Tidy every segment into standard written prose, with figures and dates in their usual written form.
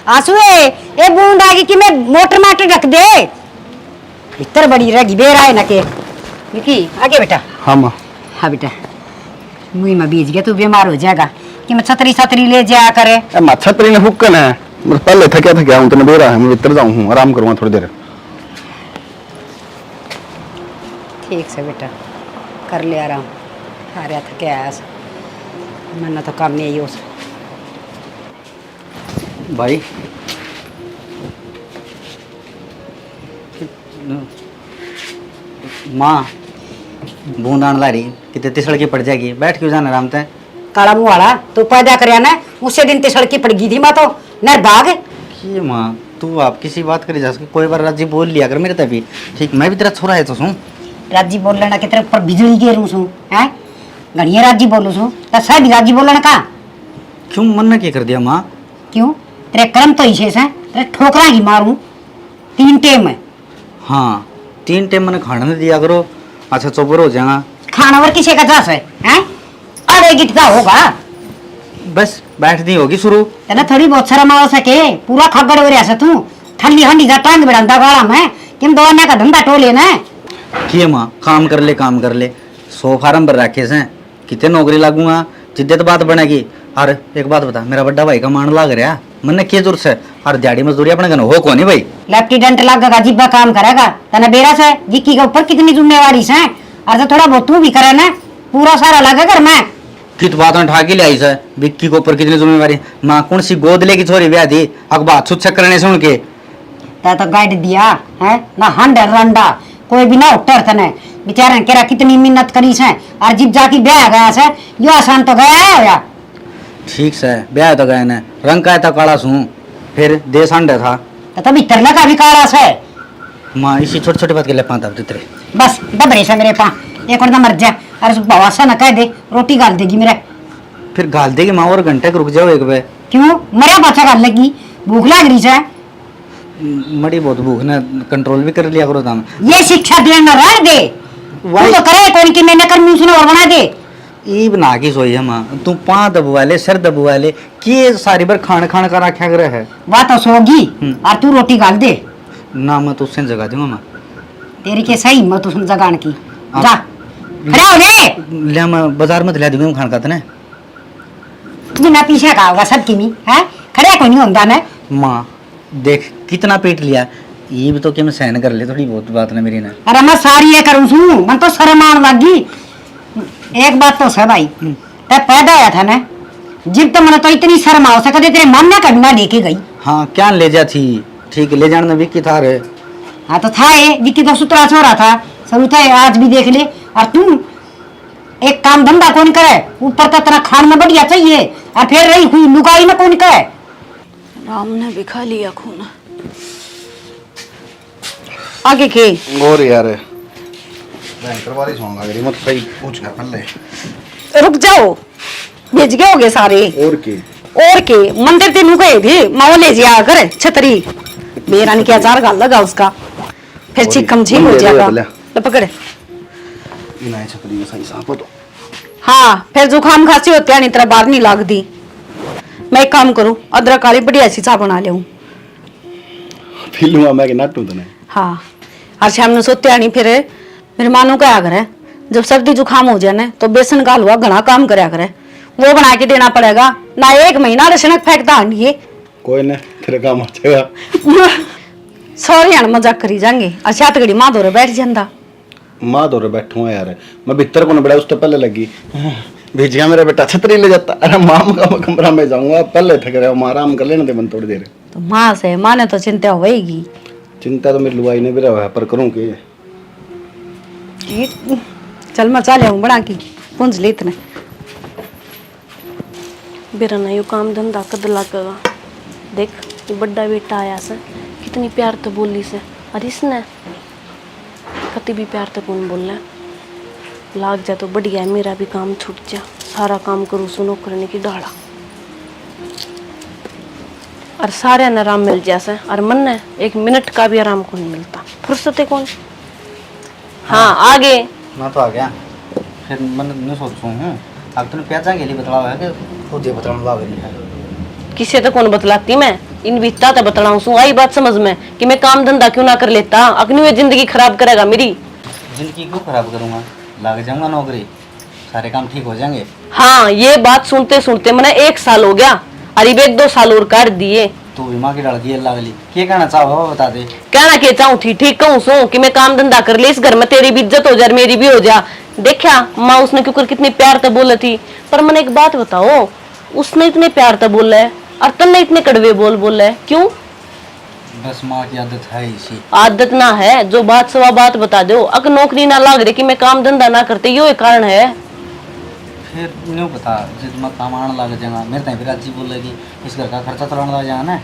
आंसुए ए बूंद आगे कि मैं मोटर माटर रख दे इतर बड़ी रहेगी बेरा है ना के विकी आगे बेटा। हाँ माँ। हाँ बेटा मुई में बीज गया तू बीमार हो जाएगा कि मैं छतरी छतरी ले जाया करे। माँ छतरी ने हुक्कन है पहले थकिया हूँ तेने बेरा है मैं इतर जाऊँ हूँ आराम करूँगा थोड़ी देर। ठीक से बेटा कर ले आराम आ रहा था क्या मैंने तो काम नहीं हो भाई माँ बूंद आने ला रही कितने तिसड़ की पड़ जाएगी बैठ क्यों जाना आराम से। काला मुंह वाला तू पैदा कर ना उसे दिन तिसड़ की पड़ गई थी माँ तो नर भाग। ये माँ तू आप किसी बात करी जा सके कोई बार राजी बोल लिया अगर मेरे तभी ठीक मैं भी तेरा छोरा है तो सुन राजी बोल लेना कि तेरे ऊपर बिजली गिरू सू है घड़िया राजी बोलू सू तो शायद राजी बोलना का क्यों मन ने क्या कर दिया माँ। क्यों तेरे कर्म तो इसे से तेरे ठोकरा ही मारूं 3 टाइम में। हाँ 3 टाइम मैंने खाना नहीं दिया करो अच्छा चौपर हो जाएगा खाना और किसी का जास है अरे गिटता होगा बस बैठती होगी शुरू तेना थोड़ी बहुत शर्म आ सके पूरा खगड़ हो रहा तू ठंडी हंडी का टांग बिड़ांदा गाड़ा में किम दौड़ने का धंधा टोले ना किए माँ काम कर ले 100 फार्म भर रखे से कितने नौकरी लागूंगा जिद्दत बात बनेगी। और एक बात बता मेरा बड़ा भाई का मान लाग रहा मैंने क्या जरूरत है और दिहाड़ी मजदूरी अपने घर हो कौन भाई लेफ्टिनेंट लगेगा जिब्बा काम करेगा तना बेरा से जिक्की के ऊपर कितनी जिम्मेवारी है और तो थोड़ा बहुत तू भी करे ना पूरा सारा लगे घर में कित बात में ठाकी ले आई सर विक्की के ऊपर कितनी जिम्मेवारी माँ कौन सी गोद लेकी छोरी ब्याह दी अखबार छुच्छा करने सुन के तो गाइड दिया है ना हंडर रंडा कोई भी ना उतर तने बेचारा केरा कितनी मेहनत करी से और जिब जाके ब्याह गया से यो आसान तो गया है या ठीक से ब्याह तो गए ने रंग का था काला सू फिर देश अंडे था तो तभी तरला का भी काला से माँ इसी छोटी छोटी बात के लिए पाता तेरे बस दबरे से मेरे पा एक और मर जा और बवासा न कह दे रोटी गाल देगी मेरे फिर गाल देगी माँ और घंटे रुक जाओ एक बे क्यों मरा बच्चा गाल लगी भूख लग रही है मड़ी बहुत भूख ने कंट्रोल भी कर लिया करो दाम ये शिक्षा देना रह दे तू तो करे कौन की मैंने कर मुंह सुना और बना दे ई बना की सोई है माँ तू पाँ दबुआ ले सिर दबुआ ले कि सारी बार खान खान का रखा कर है वह तो सोगी और तू रोटी गाल दे ना मैं तो उससे जगा दूंगा माँ तेरी के सही मैं तो सुन जगान की जा खड़ा हो ले ले मैं बाजार में दिला दूंगा खान खाते ने बिना पीछे का होगा सब की है खड़ा कोई नहीं होता ना माँ देख कितना पेट लिया ये भी तो क्या मैं सहन कर ले थोड़ी बहुत बात ना मेरी ना अरे मैं सारी ये करूँ सू मन तो शर्म आने लगी एक बात तो है भाई ते पैदा आया था ना जिब तो मैंने तो इतनी शर्म आ सकते तेरे मामला कभी ना लेके गई। हाँ क्या ले जा थी ठीक ले जाने विक्की था रे हाँ तो था ये विक्की तो सुतरा छोड़ा था शुरू था आज भी देख ले और तू एक काम धंधा कौन करे ऊपर तो तेरा खान में बढ़िया चाहिए और फिर रही हुई लुगाई में कौन करे। राम ने भी खा लिया खून आगे के और यार भयंकर बारिश होगा मेरी मत सही पूछ कर पहले रुक जाओ भेज गए होगे सारे और के मंदिर तेनू गए थे माओ ले जा कर छतरी मेरा ने क्या जार गाल लगा उसका फिर चिकम झील हो जाएगा ले पकड़ इनाय छपरी में सही साफ तो हाँ फिर जुकाम खांसी होती है नहीं तरह बाहर नहीं लगती मैं एक काम करूं अदरक वाली बढ़िया सी चाय बना ले फिल्म में के नाटू तने हाँ और शाम में सोते आनी फिर मेरे मानो क्या करे जब सर्दी जुकाम हो जाए ना तो बेसन का हलवा घना काम करया करे वो बना के देना पड़ेगा ना 1 महीना रसनक फेंकता हंडिए कोई ना तेरे काम आ जाएगा सॉरी यार मजाक करी जाएंगे अच्छा तो घड़ी माँ दौरे बैठ जाता माँ दौरे बैठू यार मैं भीतर को बड़ा उस तो पहले लगी भेज गया मेरा बेटा छतरी ले जाता अरे माम का कमरा में जाऊंगा पहले थक रहा हूँ आराम कर लेना दे मन थोड़ी देर तो माँ से माँ ने तो चिंता होगी चिंता तो मेरी लुआई ने भी रहा है पर करूँ के चल मैं चाले हूँ बड़ा की पूंछ ले इतने बेरा ना यू काम धंधा कद लगेगा देख वो बड़ा बेटा आया से कितनी प्यार तो बोली से और इसने कति भी प्यार तो कौन बोलना लाग जा तो बढ़िया है मेरा भी काम छूट जा सारा काम करूँ सुनो करने की डाला और सारे ने आराम मिल जैसे और मन ने 1 मिनट का भी आराम को नहीं मिलता फुर्सत है कौन। हाँ आगे मैं तो आ गया फिर मैं नहीं सोचूं हूँ अब तुमने प्याजा के लिए बतलावा है कि खुद ये बतलाने लग रही है किसे तो कौन बतलाती मैं इन बीता तो बतलाऊं सू आई बात समझ में कि मैं काम धंधा क्यों ना कर लेता, अपनी वे जिंदगी खराब करेगा मेरी। जिंदगी क्यों खराब करूंगा, लग जाऊंगा नौकरी, सारे काम ठीक हो जाएंगे। हाँ, ये बात सुनते सुनते मैंने 1 साल हो गया, अरे 1-2 साल और कर दिए। तू भी माँ की लड़की है लागली, क्या कहना चाहो बता दे। कहना के चाहूँ थी, ठीक कहूँ सू कि मैं काम धंधा कर ले, इस घर में तेरी भी इज्जत हो जाए, मेरी भी हो जा। देखा माँ उसने क्यों कर कितनी प्यार तो बोला थी, पर मैंने एक बात बताओ, उसने इतने प्यार तो बोला है और तन्ने इतने कड़वे बोला है, क्यों? बस माँ की आदत है इसी। आदत ना है, जो बात सवा बात बता दो। अगर नौकरी ना लाग रही कि मैं काम धंधा ना करते, यो कारण है। फिर नहीं पता जिद मैं काम आने लग जाएगा, मेरे तो फिर अजी बोलेगी इस घर का खर्चा चलाने लग जाएगा ना,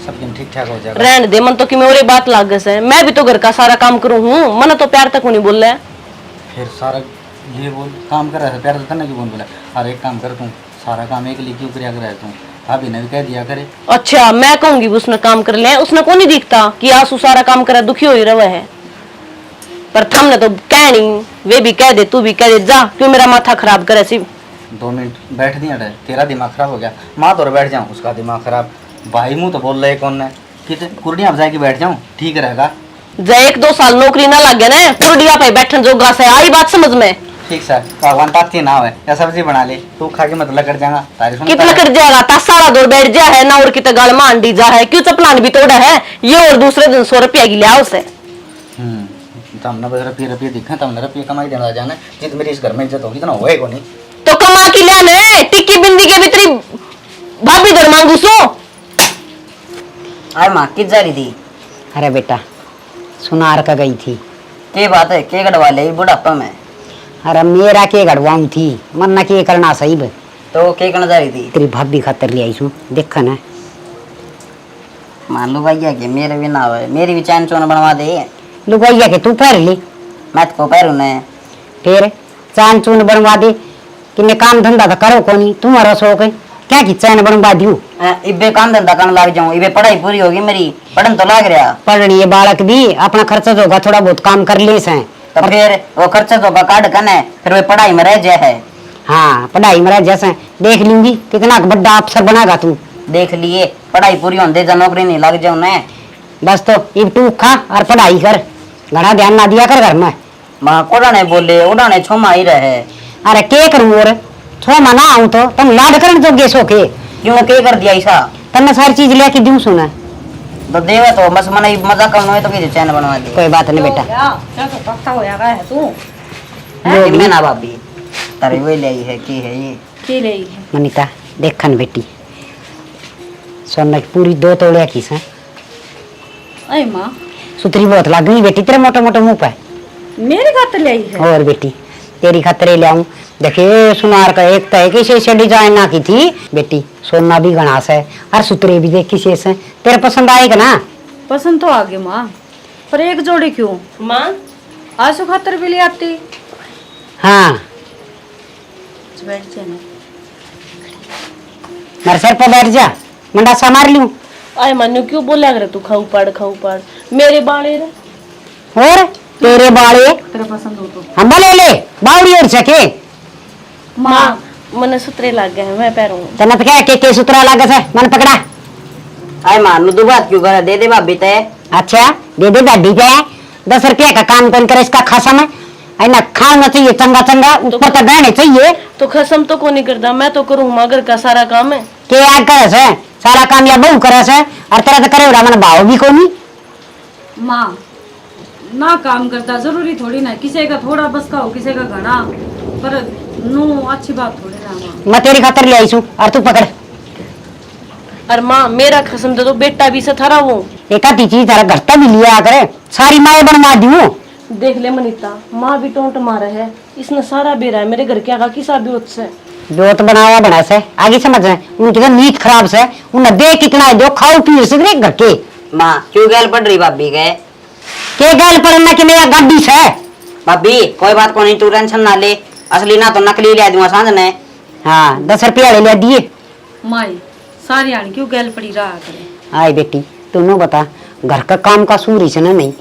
सब दिन ठीक ठाक हो जाएगा। रहने दे, मन तो कि मेरे बात लाग है, मैं भी तो घर का सारा काम करूँ हूँ, मन तो प्यार तक नहीं बोल रहा है। फिर सारा ये बोल काम कर रहा है, प्यार करने की बोल बोला, हर एक काम कर तू, सारा काम एक लिए क्यों कर रहा है तू, भाभी ने भी कह दिया करे। अच्छा, मैं कहूंगी उसने काम कर ले, उसने को नहीं दिखता कि आंसू सारा काम करे, दुखी हो ही रहा है। पर हमने तो कह नहीं, वे भी कह दे, तू भी कह दे, जा क्यों मेरा माथा खराब करे। सिर्फ 2 मिनट बैठ दिया, तेरा दिमाग खराब हो गया, माँ तो बैठ जाऊँ उसका दिमाग खराब, भाई मुँह तो बोल रहे कौन है कि कुर्डिया बजा के बैठ जाऊँ, ठीक रहेगा। जा 1-2 साल नौकरी ना लग गया ना, कुर्डिया पे बैठन जोगा से, आई बात समझ में। ठीक सर, भगवान ताती ना है या सब्जी बना ले, तू खा के मतलब कर जाएगा, तारीफ कितना कर जाएगा, ता सारा दौर बैठ जा है ना, और कितना गाल में अंडी जा है, क्यों चपलान भी तोड़ा है ये, और दूसरे दिन 100 रुपया की लिया उसे। तमने बस रुपये दिखा, तमने रुपये कमाई देना जाना, जित मेरी इस घर में इज्जत होगी तो ना होए को नहीं, तो कमा के लिया ने, टिक्की बिंदी के भीतरी भाभी दर मांगू सो। अरे माँ किस जा रही थी? अरे बेटा सुनार का गई थी। के बात है, के गढ़वा ले बुढ़ापा में? अरे मेरा के गढ़वाऊँ थी, मन्ना के करना सही बे। तो के करना जा रही थी? तेरी भाभी खातर ले आई छू, देखा ना। मान लो भैया के मेरे भी ना है, मेरी भी चैन चोन बनवा दे। लुगाइया के तू पहर ली, मैं तो पैरू ने फिर चैन चून बनवा दे कि मैं काम धंधा तो करो को नहीं, तुम्हारा शौक है क्या कि चैन बनवा दूं। इबे काम धंधा करने लग जाऊं, इबे पढ़ाई पूरी होगी मेरी, पढ़न तो लग रहा। पढ़नी है बालक भी, अपना खर्चा जो होगा थोड़ा बहुत काम कर ले से, तो फिर वो खर्चा तो काट कने, फिर वो पढ़ाई में रह जाए है। हाँ पढ़ाई में रह जैसे देख लूंगी कितना बड़ा अफसर बनागा तू। देख लिए पढ़ाई पूरी होने दे, नौकरी नहीं लग जाऊं ना। बस तो इब तू खा और पढ़ाई कर, घना ध्यान ना दिया कर घर में। माँ कोड़ाने बोले उड़ाने छोमा ही रहे। अरे के करूँ और छो मना आऊँ तो तुम लाड करने जोगे सो के क्यों के कर दिया ऐसा? तन्ने सारी चीज लेके दूं सुना तो देवे तो बस मना मजा करना है तो किसी चैन बनवा दे। कोई बात नहीं बेटा। क्या तो पक्का हो जाएगा है तू? मैं ना भाभी तारे वे ले आई है की है ये की रही है मनीता देखन बेटी सोना की पूरी 2 तोड़िया की से। अरे माँ सुतरी बहुत लग गई बेटी तेरे मोटे मोटे मुंह पे। मेरे खातर ले आई है। और बेटी तेरी खातिर ले आऊं। देखिए सुनार का एक तय किसी से डिजाइन ना की थी बेटी, सोना भी घनास है और सुतरे भी देख किसी से, तेरे पसंद आएगा ना? पसंद तो आ गई माँ, पर एक जोड़ी क्यों? माँ आंसू खातर भी ले आती। हाँ बैठ जाना। मेरे सर पर बैठ जा, मंडा सा मार लूं। आए मनु क्यों बोला कर तू खाऊ पाड़ मेरे बाले रे। और तेरे बाले तेरा पसंद हो तो हम ले ले बावड़ी और सके माँ मने सुतरे लग गए हैं, मैं पैरों तना पे क्या के सुतरा लागे से मन पकड़ा। आए मान लो बात क्यों करे, दे दे भाभी ते। अच्छा दे दे दादी पे 10 रुपया का काम कौन करे इसका खासा में है ना, खाना चाहिए चंगा चंगा, ऊपर तो गहने चाहिए। तो खसम तो को नहीं करता, मैं तो करूँ मगर का सारा काम है के याद करे से सारा काम या बहु करे से और तेरा तो करे उड़ा मन भाव भी कोनी। माँ ना काम करता जरूरी थोड़ी ना, किसी का थोड़ा बस का हो किसी का घना, पर नू अच्छी बात थोड़ी ना माँ। मैं तेरी खातर ले आई छू और तू पकड़। और माँ मेरा खसम दे तो बेटा भी से थरा वो एक आधी चीज तारा घर तक भी लिया करे, सारी माए बनवा दूं। देख ले मनीता, माँ भी टोंट मारा है, इसने सारा बेरा है मेरे घर के आगा किसा भी उससे जो तो बनावा बना से आगे समझ रहे उनकी तो नीत खराब से, उन्हें दे कितना है दो खाओ पी से घर के। माँ क्यों गैल पड़ रही भाभी के गैल पड़ना कि मेरा गाड़ी से। भाभी कोई बात को नहीं, तू टेंशन ना ले, असली ना तो नकली ले दूंगा सांझ ने। हाँ 10 रुपया ले दिए। माई सारी आनी क्यों गैल पड़ी रहा करे। आई बेटी तू बता घर का काम का सूरी से ना नहीं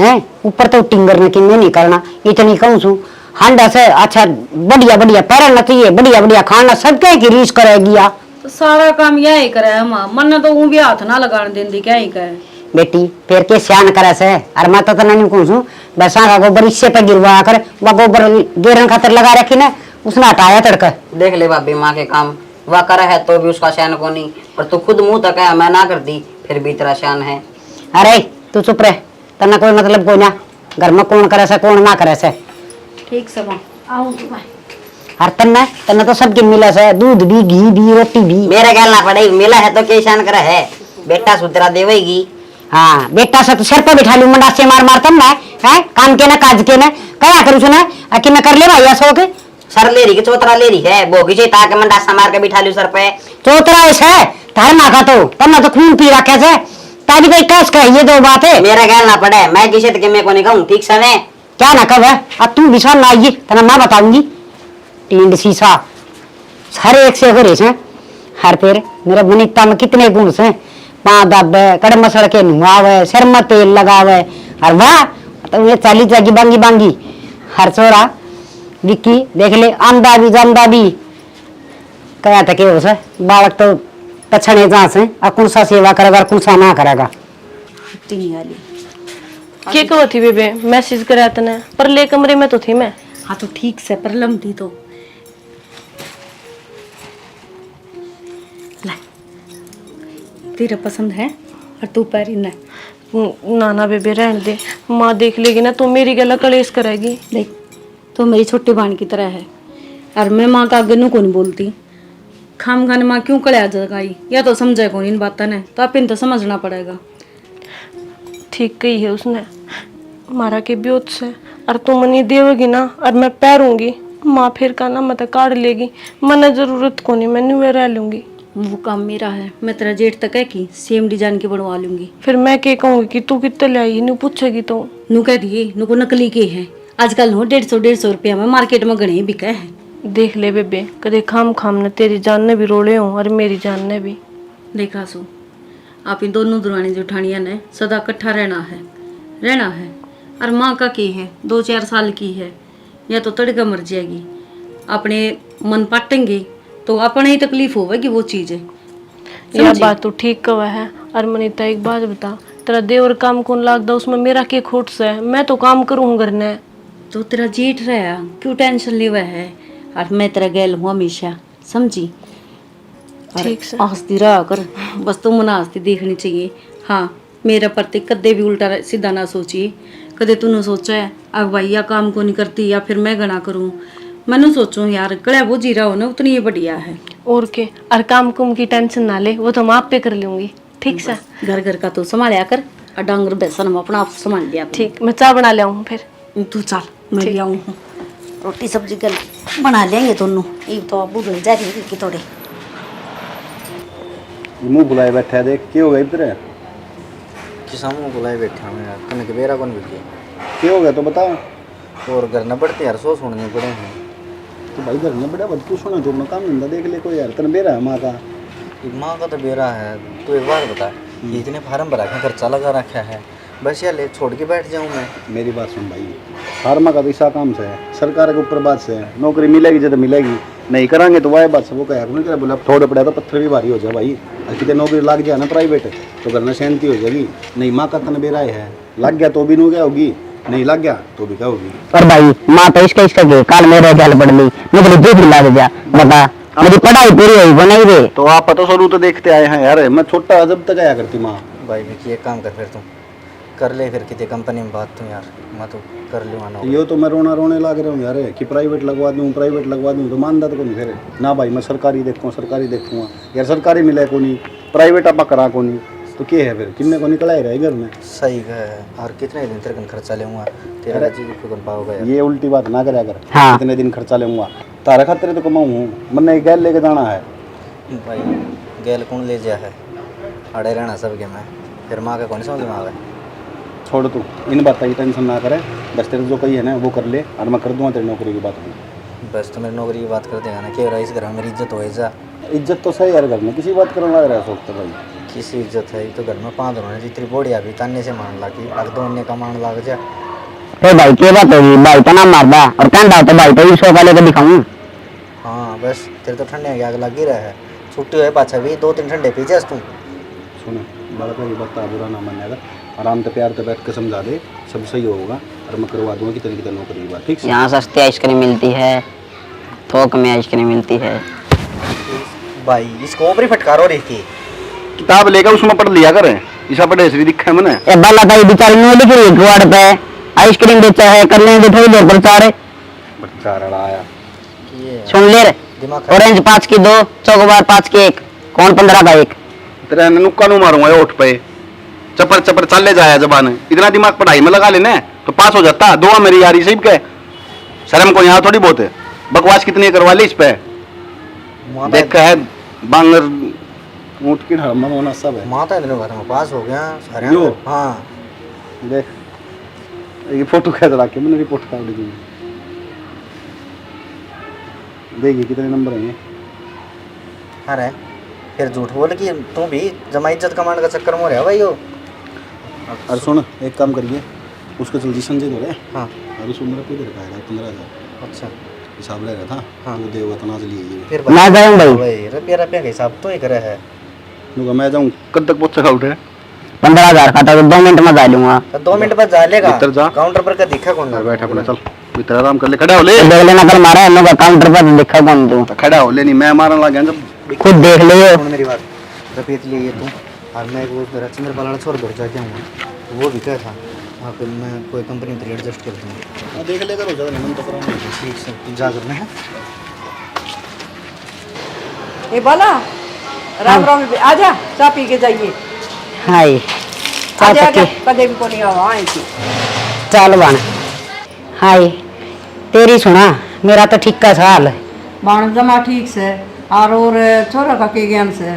है, ऊपर तो टिंगर ने किन्ने नहीं करना, इतनी कहूँ छू हांडा से अच्छा बढ़िया बढ़िया पैरना चाहिए, बढ़िया बढ़िया खाना सबके की रीस करेगी। तो सारा काम यही करे है माँ, मन तो ऊँ भी हाथ ना लगाने देंदी क्या ही कहे। बेटी फिर के सियान करे से और मैं तो नहीं कहूँ बरसा का गोबर इससे पे गिरवा कर वह गोबर गेरन खातर लगा रखी ना उसने हटाया तड़का। देख ले भाभी माँ के काम, वह करे है तो भी उसका शान को नहीं, पर तू खुद मुंह तक है मैं ना कर दी फिर भी तेरा शान है। अरे तू चुप रह, तना कोई मतलब कोई ना, घर में कौन करे से कौन ना करे से। ठीक से माँ आऊँ तो मैं। और तन्ना तन्ना तो सबके मिला से, दूध भी घी भी रोटी भी। मेरे कहना पड़े मिला है तो क्या शान करे है, बेटा सुतरा देवेगी। हाँ बेटा से तो सिर पर बिठा लू मंडा से मार मार तब ना है काम के ना काज के ना कया करूँ सुना कि मैं कर ले भाई सो के सर ले रही कि चौतरा ले रही है, बोगी से ताके मंडासा मार के बिठा लू सर पे। चौतरा ऐसा है तार माँ तो तब ना तो खून पी रखे से ताकि भाई कस का ये दो बात है। मेरा कहना पड़े मैं किसी तक मैं को नहीं कहूँ ठीक से ने क्या ना कब है अब तू विश्वास ना आइए तना मैं बताऊंगी टींड शीशा हर एक से करे से हर फिर मेरे बनिता में कितने गुण से पाँ दबे कड़म सड़ के नुआवे सिर में तेल लगावे और वाह तो ये चाली जागी बांगी बांगी हर छोरा विक्की देख ले आंदा भी जानदा भी कया तक उसे बालक तो पछने जहाँ से और कौन सा सेवा करेगा और कौन सा ना करेगा। क्या कहो थी बेबे, मैसेज कराया तने पर ले कमरे में तो थी मैं। हाँ तो ठीक से पर लमती तो तेरा पसंद है और तू पैरी न ना ना बेबे रहने दे, माँ देख लेगी ना तो मेरी गला कलेश करेगी। देख तो मेरी छोटी बहन की तरह है और मैं माँ का आगे नू कौन बोलती, खाम खाने माँ क्यों कड़े जगाई या तो समझे कौन इन बातों ने, तो आप इन तो समझना पड़ेगा। ठीक कही है उसने, मारा के ब्योत से और तुम मनी देवगी ना और मैं पैरूंगी माँ फिर का ना मत काट लेगी, मना जरूरत को नहीं, मैं नुए रह लूंगी। वो काम मेरा है, मैं तेरा जेठ तक है कि सेम डिजाइन की बनवा लूंगी। फिर मैं क्या कहूंगी कि तू कितने ले आई, नु पूछेगी तो नू कह दिए नू को नकली के है, आजकल हो 150 रुपया में मार्केट में गणे बिका है। देख ले बेबे कदे खाम खाम ने तेरी जान ने भी रोले हो और मेरी जान ने भी। देखा सो आप इन दोनों दुरानी जेठानिया ने सदा इकट्ठा रहना है और माँ का की है 2-4 साल की है या तो तड़का मर जाएगी, अपने मन पाटेंगे तो अपने ही तकलीफ होगी वो चीज़ है। यह बात तो ठीक कहा है। और मनीता एक बात बता, तेरा देवर काम कौन लागदा उसमें मेरा क्या खोट से है, मैं तो काम करूँ घर ने। तो तेरा जेठ रहा क्यों टेंशन लेवा है, और मैं तेरा गैल हूँ हमेशा समझी। ठीक से हंसती रहा कर, बस तुम मना हंसती देखनी चाहिए। हाँ मेरा प्रति कदे भी उल्टा सीधा ना सोचिए, कदे तूने सोचा है अब भाई या काम को नहीं करती या फिर मैं गना करूँ, मैंने सोचूं यार कड़ा वो जीरा हो ना उतनी ये बढ़िया है। और के और काम कुम की टेंशन ना ले, वो तो मैं आप पे कर लूंगी। ठीक से घर घर का तो संभालिया कर और डांगर बेसन हम अपना आप संभाल लिया। ठीक, मैं चाय बना ले आऊँ फिर। तू चल मैं भी आऊँ, रोटी सब्जी गल बना लेंगे दोनों, ये तो अब भूल जाएगी कि थोड़े मुंह बुलाए बैठा है, देख क्या हो गया इधर किसा मुँह बुलाए बैठा हूँ यार, तने के बेरा कौन बिके क्या हो गया तो बता। और घर न बढ़ते यार, सो सुनने पड़े हैं। तो भाई घर में बड़ा बदकू सुना जो अपना काम धंधा देख ले कोई यार, तेरा बेरा है माँ का। माँ का तो बेरा है, तू एक बार बता ये इतने फार्म भरा के खर्चा लगा रखा है, बस यार ले छोड़ के बैठ जाऊँ मैं। मेरी बात सुन भाई, फार्मा का तो ऐसा काम से है, सरकार के ऊपर बात से है, नौकरी मिलेगी जब मिलेगी, नहीं करांगे तो वह बात से वो कहा नहीं बोला थोड़े पड़ा तो पत्थर भी भारी हो जाए भाई। कितने नौकरी लग जाए ना प्राइवेट तो घर में शांति हो जाएगी, नहीं माँ का तन बेरा है, लग गया तो भी नो क्या होगी, नहीं लग गया तो भी क्या होगी। पर भाई माँ तो इसका गए काल मेरे गल पड़ गई, मुझे जो भी लग जा बता मेरी पढ़ाई पूरी हुई वो नहीं रे। तो आप पता शुरू तो देखते आए हैं यार, मैं छोटा जब तक आया करती माँ। भाई विकी एक काम कर फिर तुम कर ले, फिर कितने कंपनी में बात तू यार, मैं तो कर लूँगा ना। ये तो मैं रोने लग रहा हूँ यार कि प्राइवेट लगवा दूँ तो मानता तो नहीं फिर ना भाई, मैं सरकारी देखूँगा यार, सरकारी मिले को नहीं, प्राइवेट आप करा को नहीं, तो क्या है फिर किन्ने को निकला ही रहे घर में। सही है, और कितने दिन तेरे खर्चा लेऊंगा, तेरा चीज को पाओगे यार। ये उल्टी बात ना करे अगर हाँ। कितने दिन खर्चा लेऊंगा, तारा खातिर तो कमाऊँ हूँ, मैंने गैल लेके जाना है। भाई गैल कौन ले जा है, अड़े रहना सबके मैं, फिर माँ का कौन समझ में आवे। छोड़ तू इन बात की टेंशन ना करे, बस तेरे जो कही है ना वो कर ले और मैं कर दूंगा तेरी नौकरी की बात। बस तो मेरी नौकरी की बात कर देगा ना, क्या रहा इस घर में मेरी इज्जत हो जा। इज्जत तो सही यार घर में, किसी बात करने लग रहा है सोचते भाई। किसी इज्जत है तो घर में 5 होने जितनी बोड़िया भी ताने से मान लगी, अग दोने का मान लग जा। फिर भाई क्या बात होगी, भाई तो ना मारदा और कहता तो भाई तो इसको वाले को दिखाऊं। हाँ बस तेरे तो ठंडे की आग लग ही रहा है, छुट्टी हुए पाछा भी 2-3 ठंडे पी जास तू सुनो बालक मेरी बात बुरा ना मानने का, आराम से प्यार से बैठ के समझा दे, सब सही होगा और मैं करवा दूंगा कितनी कितनी नौकरी की बात, ठीक है? यहाँ सस्ती आइसक्रीम मिलती है, थोक में आइसक्रीम मिलती है। भाई इसको ऊपर ही फटकार हो रही थी। किताब लेकर उसमें पढ़ लिया करे, ऐसा पढ़े ऐसे दिखा है मैंने। ए बाला भाई बेचारी ने लिख रही है पे आइसक्रीम बेचा है, कर लेंगे थोड़ी देर प्रचार है। बच्चा रड़ा आया। सुन ले रे, दिमाग ऑरेंज 5 की 2, चौकोबार 5 की 1, कौन 15 का 1। तेरे नुक्का नु मारूंगा ये ओठ पे, चपर चपर चले जाया जबान, इतना दिमाग पढ़ाई में लगा लेने तो पास हो जाता। दुआ मेरी यारी सही के शर्म को यहाँ थोड़ी बहुत है, बकवास कितनी करवा ली इस पे। देख के है बांगर ऊँट की हड़मा होना सब है। माता इतने घर में पास हो गया सारे। यो। हाँ देख ये फोटो कैद रखे मैंने, रिपोर्ट काट दी। देखिए कितने नंबर हैं ये। अरे फिर झूठ बोल कि तू भी जमा इज्जत कमाने का चक्कर में हो रहा है भाई यो। और सुन एक काम करिए, उसको जल्दी संजय दो रे। हाँ और उस उम्र पे रखा है 15,000 अच्छा हिसाब रहेगा था। हाँ। वो देगा तो ना चलिए फिर मैं जाऊं भाई। भाई रुपया रुपया का हिसाब तो ही करे है। लूँगा मैं जाऊँ कब तक पहुँचेगा उठे 15,000 का तो 2 मिनट में जा लूंगा। तो 2 मिनट बाद जा लेगा भीतर जा। काउंटर पर का दिखा कौन अंदर बैठ अपना, चल भीतर आराम कर ले, खड़ा हो ले। देख लेना कल मारा है लोग काउंटर पर देखा कौन तू, खड़ा हो ले, नहीं मैं मारने लग गया जब। खुद देख ले। सुन मेरी बात, रपीत लिए तू और मैं वो मेरा चंद्रपाला छोड़ घर जाके आऊँगा, वो भी क्या था वहाँ पे मैं कोई कंपनी में एडजस्ट कर दूँगा। देख लेकर हो जाएगा, नहीं मन तो कराऊंगा। ठीक से तू जा करना है। ए बाला राम राम, आजा चाय पी के जाइए। हाय आजा चाय आजा, पक्की कदे भी को नहीं आवा आई थी। चल बन। हाय तेरी सुना, मेरा तो ठीक का साल है। बाण जमा ठीक से और छोरा का के ज्ञान से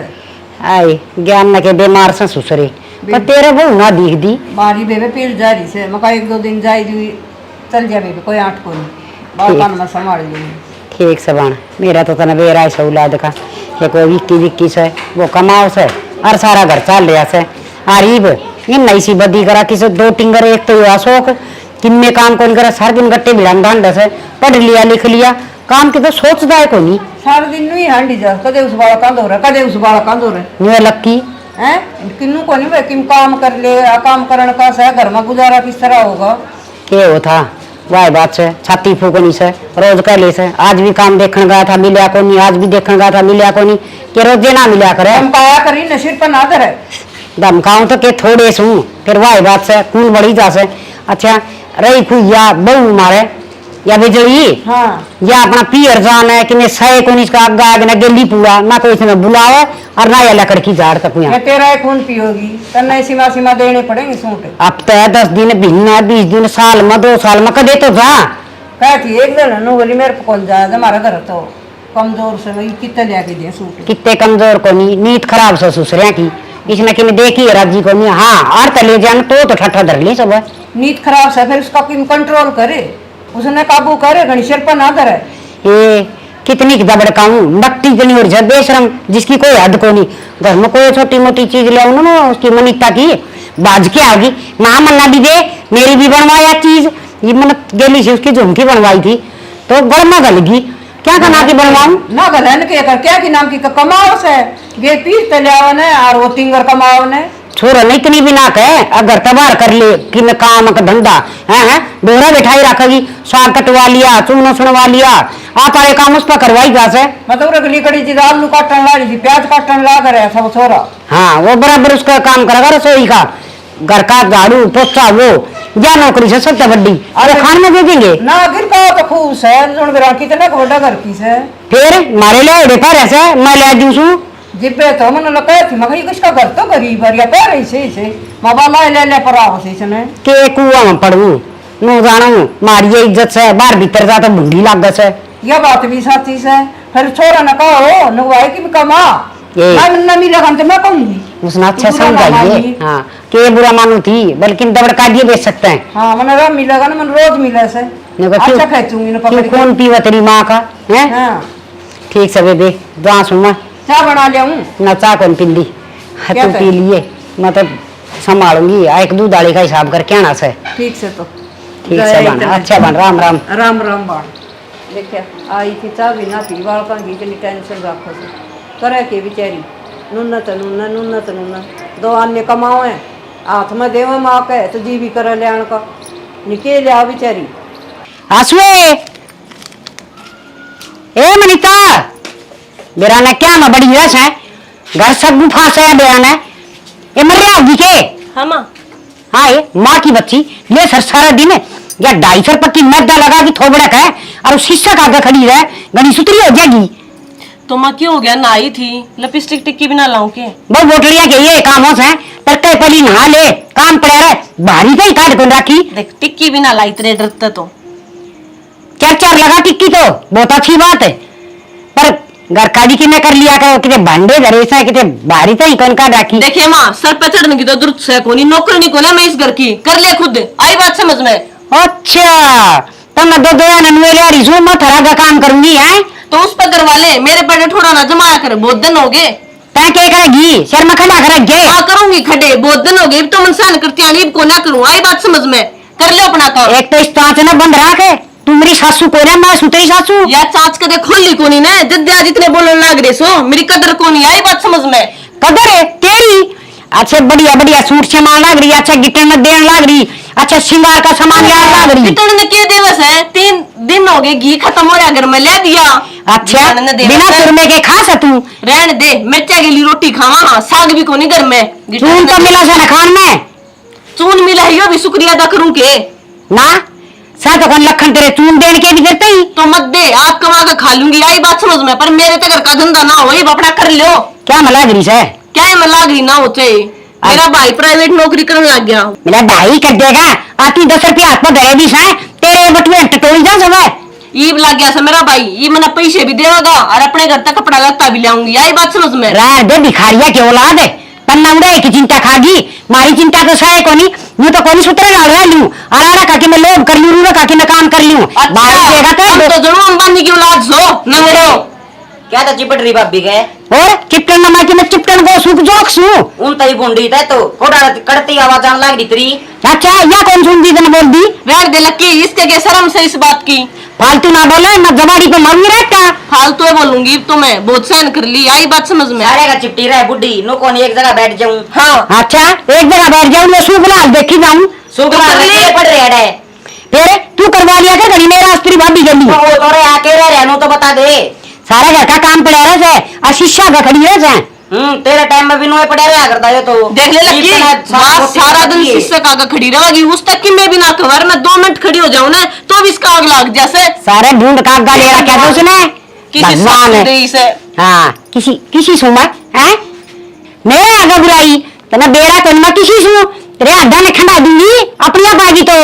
हाय ज्ञान न के बीमार से सुसरे, पर तेरे बहु ना दिख दी। बारी बेबे पील जा रही से मका 1-2 दिन जाई दी चल जा बेबे, कोई आठ को नहीं बाल में संभाल लेंगे। ठीक से बन, मेरा तो तना बेरा है औलाद का, ये कोई विक्की से वो कमाओ से और सारा घर चल रहा से। आरीब इन नई सी बदी करा किसे 2 टिंगर, एक तो अशोक किन में काम कौन करा, सार दिन गट्टे भिड़ान डांड से पढ़ लिया लिख लिया, काम की तो सोचता है कोई नहीं। सारा दिन नहीं हांडी जा, कदे उस बाल कांदो रहा, कदे उस बाल कांदो रहा न्यू लक्की हैं, किन्नू को नहीं भाई किम काम कर ले, काम करने का से घर में गुजारा किस तरह होगा। के वो था वाह बात से छाती फूकनी से रोज कर ले से। आज भी काम देखने गया था मिलिया को नहीं, आज भी देखने गया था मिलिया को नहीं, कि रोजे ना मिलिया करे। हम काया करी नशीर पर ना धरे धमकाऊं तो के थोड़े सू, फिर वाह बात से खून बढ़ी जा से। अच्छा रही खुया बहु मारे या बिजली हाँ या अपना पियर जान है कि मैं सहे को इसका आगा आगे ना गेली पूरा ना कोई इसमें बुलावे और ना ये लकड़ की झाड़ तक ये तेरा खून पियोगी तन्ने सीमा सीमा देने पड़ेंगे सूट। अब तो 10 दिन महीना 20 दिन साल में 2 साल में कदे तो जा कहती एक दिन नु बोली मेरे को कौन जाए हमारा घर तो कमजोर से वही कितने लेके दे सूट। कितने कमजोर को नहीं, नीत खराब से ससुरे की इसने कि देखी है राजी को नहीं। हाँ और तले जान तो ठट्ठा धर ली सब। नीत खराब से फिर उसका किम कंट्रोल करे, उसने काबू करे, घनी सिर पर ना धरे। ये कितनी की दबड़काऊं नकटी जनी और जब बेशरम जिसकी कोई हद को नहीं। घर में कोई छोटी मोटी चीज ले आऊं ना उसकी मनिता की बाज के आगी ना मन्ना भी दे, मेरी भी बनवाया चीज। ये मन गेली से उसकी झुमकी बनवाई थी तो गर्मा गल गई, क्या करना की बनवाऊं ना गलन के कर क्या की नाम की कमाओ से गे पीर तले आवने और वो तिंगर कमाओ ने छोरा नहीं इतनी भी ना कहे अगर तबार कर ले कि मैं काम का धंधा है डोरा बैठाई रखेगी, साग कटवा लिया चूना सुनवा लिया आप आए काम उस पर करवाई जा से। मतलब रगली कड़ी चीज आलू काटन ला रही थी, प्याज काटन ला करे सब छोरा। हाँ वो बराबर उसका काम करेगा रसोई का, घर का झाड़ू पोछा वो या नौकरी से सबसे बड़ी अरे खान में भेजेंगे ना गिर का तो खूस है जोन बेरा कितने को बड़ा घर की से फिर मारे ले एड़े पर ऐसे मैं ले जूसू जिब्बे तो मन लगा थी मगर किसका घर तो गरीब है या पर ऐसे माबा ले पर आओ से इसने के कुआं में पड़ू नो जानू मारिए इज्जत से बाहर भीतर जा तो भूंगी लाग से। यह बात भी साथी से फिर छोरा न कहो नुवाई की भी कमा मैं न मिलेगा तो मैं कहूंगी उसने अच्छा बुरा ना समझाइए। मानिए। हाँ के बुरा मानू थी बल्कि दबड़का दिए बेच सकते हैं। हाँ मन राम मिलेगा ना मन रोज मिले से अच्छा खेचूंगी ना पकड़ क्यों कौन पीवा तेरी माँ का है। हाँ ठीक से बेबे जहाँ सुना चाय बना लिया हूँ न चाह कौन पिंदी क्या तू करे? पी लिए मैं तो संभालूंगी एक दूध दाली का हिसाब करके आना से। ठीक से तो ठीक से बन अच्छा बन राम राम राम राम बाण देखिए आई थी चाय बिना पी बाल का टेंशन रखो से करे के बेचारी नुन्ना तो नुन्ना नुन्ना तो नुन्ना दो अन्य कमाओ है हाथ में देवे माँ के तो जी भी करे लियान का निके लिया बेचारी आसुए ए मनीता मेरा ना क्या मैं बड़ी रस है घर सब गुफा से बयान है ये मर रहा होगी के हाँ माँ हाँ ये माँ की बच्ची ये सर सारा दिन या 250 रुपए की मैदा लगा की थोबड़क है और उस शीशा का आगे खड़ी है गणी सुतरी हो जाएगी। तो माँ क्यों हो गया नहाई थी लिपस्टिक टिक्की भी ना लाऊं के बहुत बोटलिया के ये काम हो से तरते पली नहा ले काम पड़ा रहे भारी कहीं काट को राखी देख टिक्की भी ना लाई तेरे डरते तो 4 लगा टिक्की तो बहुत अच्छी बात है पर घर का भी किने कर लिया करो किते भांडे धरे से किते भारी तो ही कौन का राखी देखिए माँ सर पे चढ़ने की तो जरूरत है कोनी नौकर नहीं कोने मैं इस घर की कर ले खुद आई बात समझ में। अच्छा तो मैं दो ननवे ले रही हूँ मैं थरा का काम करूंगी है तो उस पर करवा ले मेरे पे थोड़ा ना जमाया कर बहुत दिन हो गए तय क्या करेगी शर्म खड़ा कर गे हाँ करूंगी खड़े बहुत दिन हो गए तो इंसान करती आनी को ना करूँ आई बात समझ में कर ले अपना काम। एक तो इस तांच ने बंद रख तू मेरी सासू को ना मैं सुतरी सासू या चाच कदे खोली कोनी ने जद्या जितने बोलने लग रहे सो मेरी कदर कोनी आई बात समझ में। कदर है तेरी अच्छे बढ़िया बढ़िया सूट सामान लग रही अच्छा गिट्टन में देने लग रही अच्छा श्रृंगार का सामान याद लग रही पिटन ने क्या दिवस है 3 दिन हो गए घी खत्म हो गया घर में ले दिया अच्छा बिटाने ने दिवस बिना है। सुरमे के खा सकूं रहने दे मिर्चा के लिए रोटी खावा हाँ साग भी कोनी घर में चून तो मिला से न खान में चून मिला ही भी शुक्रिया अदा करूं के ना साथ अपन लखन तेरे चून देने के भी देते ही तो मत दे आप कमा के खा लूंगी आई बात समझ में पर मेरे तो घर का धंधा ना हो अपना कर लो क्या मला गरी से क्या है मैं लाग रही ना हो चाहिए मेरा भाई प्राइवेट नौकरी करने लग गया मेरा भाई कर देगा आती 10 रुपया हाथ में धरे भी से तेरे बटुए टटोल जा सब ईब लग गया से मेरा भाई ये मैंने पैसे भी देगा और अपने घर तक कपड़ा लत्ता भी लाऊंगी आई बात समझ में। रार दे भिखारिया की औलाद है पन्ना उड़ाई की चिंता खागी मारी चिंता तो सहे कोनी यूं तो कोनी सुतरे लाल रहा लूं आरा काके मैं लोभ कर लूं रू काके मैं काम कर लूं बाहर देगा हम तो जरूर अंबानी की औलाद सो नंगड़ो क्या था चिपट रही भाभी के और चिपटन नमा की मैं चिपटन को सुख जोक सू उन तई बुंडी थे तो थोड़ा कड़ती आवाज आने लग रही तेरी। अच्छा या कौन सुन दी तने बोल दी रेड दे लक्की इसके के शर्म से इस बात की फालतू ना बोले मैं जबाड़ी पे मांगी रहता फालतू है बोलूंगी तो मैं बहुत सहन कर ली आई बात समझ में। सारे का चिपटी रहे बुड्ढी नो कौन एक जगह बैठ जाऊं। हाँ अच्छा एक जगह बैठ जाऊं मैं सुख लाल देखी जाऊं सुगला कर ले। पड़ रहे है फिर तू करवा लिया क्या घड़ी मेरा स्त्री भाभी के लिए वो तोरे आके रह नो तो बता दे। सारा घर का काम पड़ा रहा है और शीशा का खड़ी है से तेरे टाइम में भी नोए पड़े रहा करता है तो देख ले लगी सारा दिन शीशे का खड़ी रहेगी उस तक की मैं भी ना कवर मैं 2 मिनट खड़ी हो जाऊं ना तो भी इसका आग लग जैसे सारे ढूंढ का गा ले रखा था उसने किसी भगवान है साथी से हाँ किसी सुमा है मेरे आगे बुलाई तना बेड़ा तो मैं किसी सु तेरे अड्डा ने खंडा दूंगी अपनी आप आएगी तो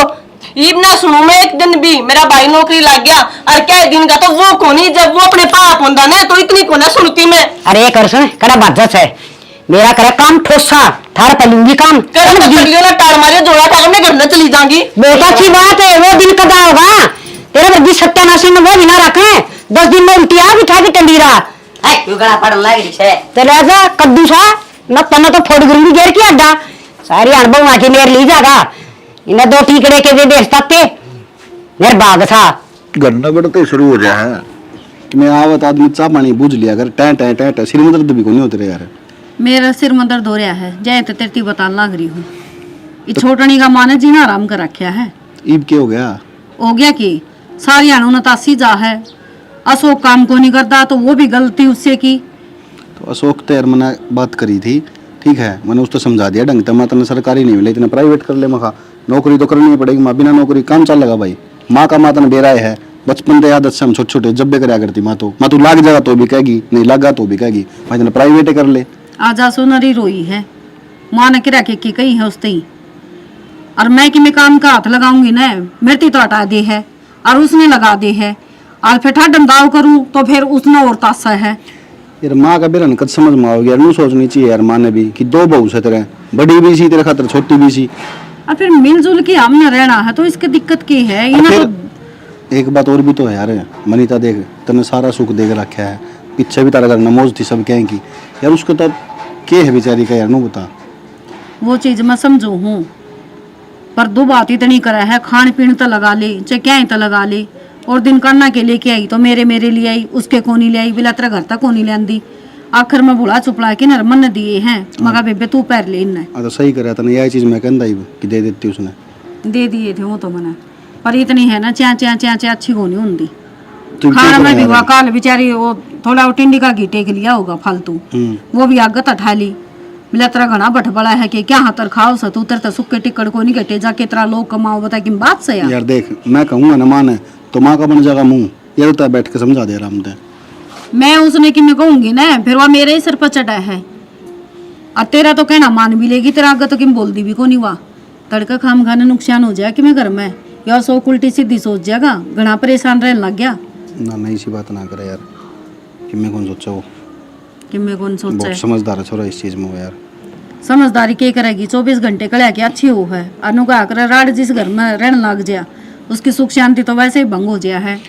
ईब ना सुनो मैं एक दिन भी मेरा भाई नौकरी लग गया और क्या दिन का तो वो कोनी जब वो अपने पाप होता ना तो इतनी को ना सुनती मैं अरे कर सुन कड़ा बाजस है मेरा करे काम ठोसा थार पलूंगी काम कर समझ गई? लियो ना टाड़ मारे जोड़ा खा मैं घर में चली जाऊंगी। बहुत अच्छी बात है वो दिन कदा होगा तेरे वर्दी सत्यानाशी में वो भी ना रखे 10 दिन में उल्टी आ बिठा के टंडी रहा क्यों गला पड़न लग रही है तेरे ऐसा कद्दू सा मैं तना तो फोड़ दूंगी घेर के अड्डा सारी अनुभव आके मेरे ली जागा इन्हें 2 टीकड़े के दे देता ते मेरे बाग था गन्ना बढ़ते शुरू हो जाए है कि मैं आवत आदमी चाह पानी बूझ लिया अगर टै टै टै टै सिर में दर्द भी कोनी होते रे यार मेरा सिर में दर्द हो रहा है जय तो तेरी बता लग रही हूँ ये छोटनी का माने जीना आराम कर रखा है ईब के हो गया हो गया कि सारी अणुनतासी जा है अशोक काम को नहीं करता तो वो भी गलती उससे की तो अशोक तेर मैंने बात करी थी ठीक है मैंने उसको समझा दिया ढंग मैं तेने सरकारी नहीं मिले इतना प्राइवेट कर ले मखा नौकरी तो करनी ही पड़ेगी माँ बिना नौकरी काम चल लगा भाई माँ का मातन बेराए है बचपन से आदत से हम छोटे छोटे जब भी कराया करती माँ तू लाग जाएगा तो भी कहेगी नहीं लगा तो भी कहेगी भाई तेने प्राइवेट कर ले आजा सोनरी रोई है माँ ने किरा के कही है उसते ही और मैं कि मैं काम का हाथ लगाऊंगी ना मेरी तो हटा दे है और उसने लगा दे है और फिर ठाडम दाव करूं तो फिर उसने और तासा है यार माँ का बेरन कद समझ में आओगे यार नू सोचनी चाहिए यार माँ ने भी कि 2 बहू से तेरे बड़ी भी सी तेरे खातर छोटी भी सी और फिर मिलजुल के हमने रहना है तो इसकी दिक्कत की है इन्हें फिर तो एक बात और भी तो है यार मनीता देख तने सारा सुख देख रखा है पीछे भी तारा घर नमोज थी सब कहें की यार उसको तब के है बेचारी का यार नू बता वो चीज मैं समझू हूँ पर 2 बात इतनी करा है खान पीन तो लगा ले चाहे क्या तो लगा ले और दिन करना के लेके आई तो मेरे लिए आई उसके को नहीं ले आई बिला तेरा घर तक को नहीं ले आंदी आखिर में भुला चुपड़ा के नर मन दिए हैं मगा बेबे तू पैर ले इन्ने तो सही कराया था यही चीज मैं कहता ही कि दे देती उसने दे दिए थे वो तो मैंने पर इतनी है ना च्या च्या च्या च्या अच्छी होनी होंगी तू क्यों खाना में कराया भी यार? हुआ काल बेचारी वो थोड़ा वो टिंडी का घी टेक लिया होगा फालतू वो भी आगत उठा ली मिला तेरा घना बठ बड़ा है कि क्या हाथर खाओ सा तू तेरे सुक्के टिकट को नहीं घटे जा कितना लोग कमाओ बता कि बात से यार यार देख मैं कहूँगा ना माने तो माँ का बन जाएगा मुंह ये तो बैठ के समझा दे रहा हूँ मैं उसने कि मैं कहूंगी ना फिर वह मेरे ही सिर पर चढ़ा है और तेरा तो कहना मान भी लेगी तेरा आगे तो किम बोल दी भी को नहीं हुआ तड़का खाम खाने नुकसान हो जाए कि मैं घर में यार सो उल्टी सीधी सोच जाएगा घना परेशान रहने लग गया ना नई सी बात ना करे यार कि मैं कौन सोचा वो कि मैं कौन सोचा बहुत है समझदार है छोरा इस चीज में वो यार समझदारी क्या करेगी 24 घंटे कड़ा के अच्छी हो है अनु का कर राड जिस घर में रहने लग जाए उसकी सुख शांति तो वैसे ही भंग हो गया है